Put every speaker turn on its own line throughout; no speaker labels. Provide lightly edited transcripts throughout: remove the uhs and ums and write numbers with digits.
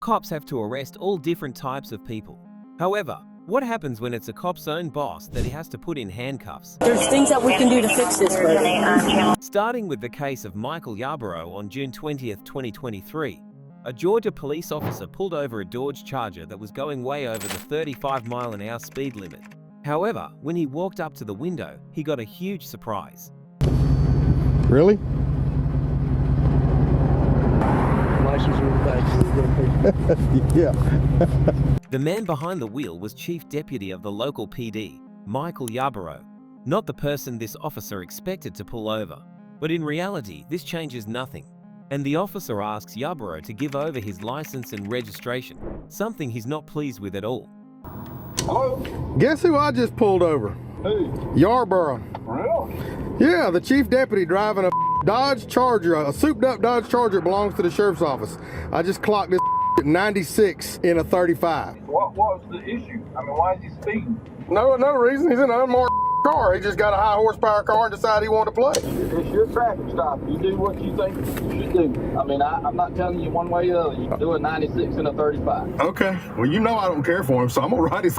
Cops have to arrest all different types of people. However, what happens when it's a cop's own boss that he has to put in handcuffs?
There's things that we can do to fix this, buddy.
Starting with the case of Michael Yarborough on June 20th, 2023, a Georgia police officer pulled over a Dodge Charger that was going way over the 35-mile-an-hour speed limit. However, when he walked up to the window, he got a huge surprise.
Really? Yeah.
The man behind the wheel was Chief Deputy of the local PD, Michael Yarborough, not the person this officer expected to pull over. But in reality, this changes nothing, and the officer asks Yarborough to give over his license and registration, something he's not pleased with at all.
Hello?
Guess who I just pulled over?
Who?
Yarborough.
Really?
Yeah, the chief deputy driving a Dodge Charger, a souped up Dodge Charger belongs to the sheriff's office. I just clocked this at 96 in a 35.
What was the issue? I mean, why is he speeding?
No reason. He's in an unmarked car. He just got a high horsepower car and decided he wanted to play.
It's your traffic stop. You do what you think you should do. I mean, I'm not telling you one way or the other. You can do a 96 and a 35.
Okay. Well, you know I don't care for him, so I'm gonna ride his.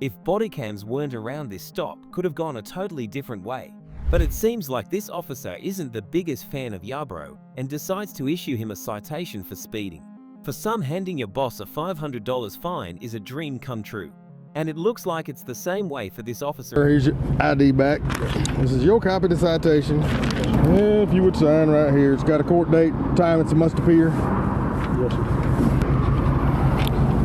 If body cams weren't around, this stop could have gone a totally different way. But it seems like this officer isn't the biggest fan of Yarborough and decides to issue him a citation for speeding. For some, handing your boss a $500 fine is a dream come true. And it looks like it's the same way for this officer.
Here's your ID back. This is your copy of the citation. If you would sign right here. It's got a court date, time it's a must appear. Yes, sir.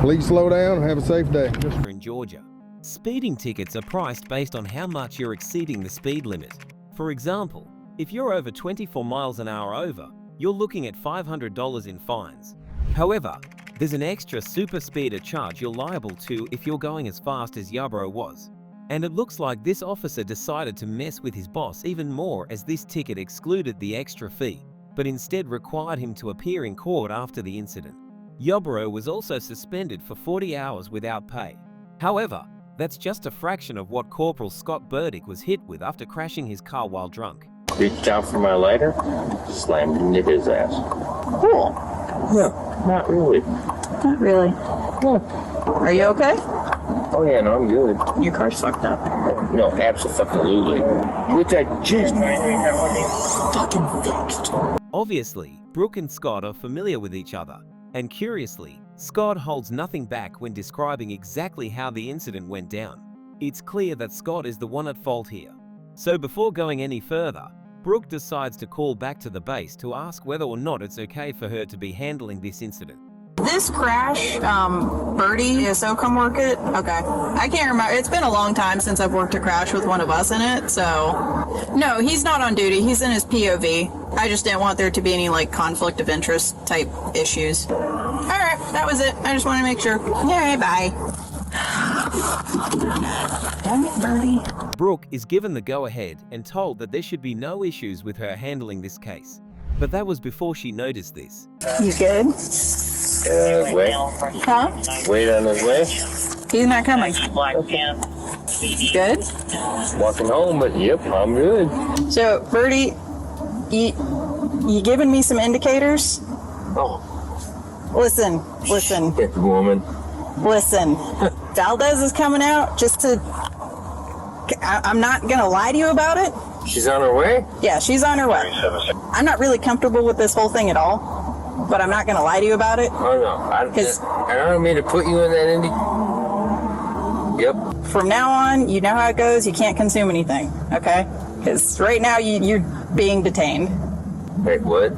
Please slow down and have a safe day.
In Georgia, speeding tickets are priced based on how much you're exceeding the speed limit. For example, if you're over 24 miles an hour over, you're looking at $500 in fines. However, there's an extra super speeder charge you're liable to if you're going as fast as Yarborough was. And it looks like this officer decided to mess with his boss even more, as this ticket excluded the extra fee, but instead required him to appear in court after the incident. Yarborough was also suspended for 40 hours without pay. However, that's just a fraction of what Corporal Scott Burdick was hit with after crashing his car while drunk.
Reached out for my lighter, slammed into his ass.
Cool.
No, not really.
Not really.
No.
Are you okay?
Oh yeah, no, I'm good.
Your car's fucked up.
No, absolutely. Which I just
Fucking fixed.
Obviously, Brooke and Scott are familiar with each other, and curiously, Scott holds nothing back when describing exactly how the incident went down. It's clear that Scott is the one at fault here. So before going any further, Brooke decides to call back to the base to ask whether or not it's okay for her to be handling this incident.
This crash, Birdie, so come work it? Okay. I can't remember. It's been a long time since I've worked a crash with one of us in it, so. No, he's not on duty. He's in his POV. I just didn't want there to be any, conflict of interest type issues. All right, that was it. I just want to make sure. Yeah, bye. Damn it, Birdie.
Brooke is given the go-ahead and told that there should be no issues with her handling this case. But that was before she noticed this.
You good?
on his way.
Huh?
Wait on his way.
He's not coming. Good?
Walking home, but yep, I'm good.
So, Birdie, you giving me some indicators?
Oh,
Listen.
good woman.
Listen. Valdez is coming out just to... I'm not going to lie to you about it.
She's on her way?
Yeah, she's on her way. I'm not really comfortable with this whole thing at all, but I'm not going to lie to you about it.
Oh, no. I don't mean to put you in that Indy. Yep.
From now on, you know how it goes. You can't consume anything, okay? Because right now, you're being detained.
Wait, what?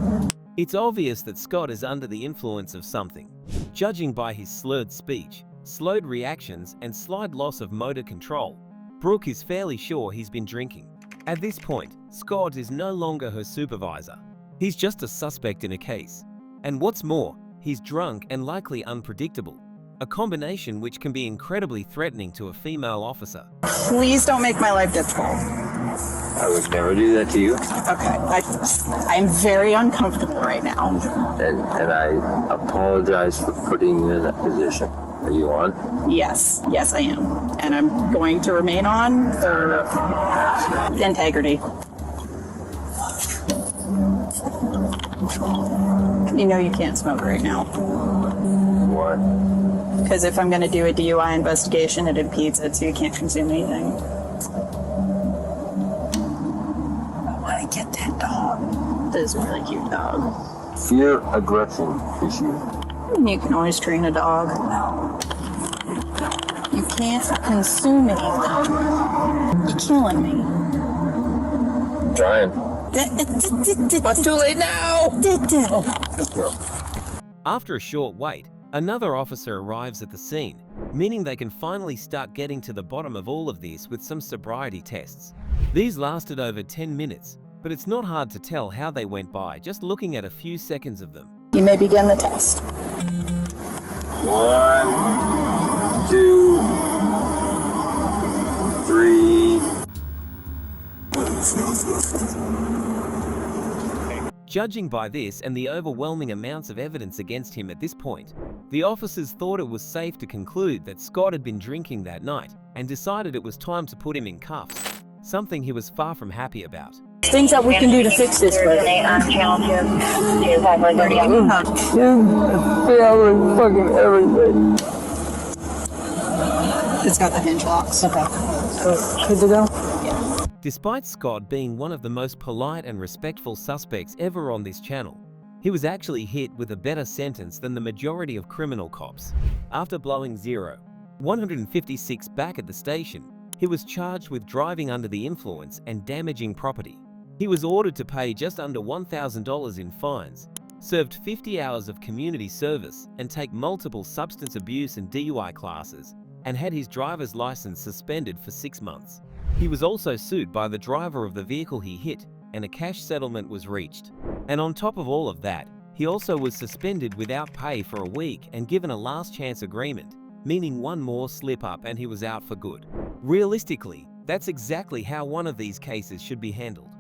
It's obvious that Scott is under the influence of something, judging by his slurred speech, slowed reactions, and slight loss of motor control. Brooke is fairly sure he's been drinking. At this point, Scott is no longer her supervisor. He's just a suspect in a case. And what's more, he's drunk and likely unpredictable, a combination which can be incredibly threatening to a female officer.
Please don't make my life difficult.
I would never do that to you.
Okay, I'm very uncomfortable right now.
And I apologize for putting you in that position. Are you on?
Yes, I am. And I'm going to remain on for integrity. You know you can't smoke right now.
Why?
Because if I'm going to do a DUI investigation, it impedes it, so you can't consume anything. I want to get that dog. This is a really cute dog.
Fear aggression issue.
You can always train a dog. You can't consume anything. You're killing me.
Trying.
But too late now!
After a short wait, another officer arrives at the scene, meaning they can finally start getting to the bottom of all of this with some sobriety tests. These lasted over 10 minutes, but it's not hard to tell how they went by just looking at a few seconds of them.
You may begin the test.
1, 2, 3.
Judging by this and the overwhelming amounts of evidence against him at this point, the officers thought it was safe to conclude that Scott had been drinking that night and decided it was time to put him in cuffs, something he was far from happy about.
Things that we can do to fix this, but
Fucking everything.
It's got the hinge locks.
okay. So, good to go?
Despite Scott being one of the most polite and respectful suspects ever on this channel, he was actually hit with a better sentence than the majority of criminal cops. After blowing 156 back at the station, he was charged with driving under the influence and damaging property. He was ordered to pay just under $1,000 in fines, served 50 hours of community service, and take multiple substance abuse and DUI classes, and had his driver's license suspended for 6 months. He was also sued by the driver of the vehicle he hit, and a cash settlement was reached. And on top of all of that, he also was suspended without pay for a week and given a last chance agreement, meaning one more slip up and he was out for good. Realistically, that's exactly how one of these cases should be handled.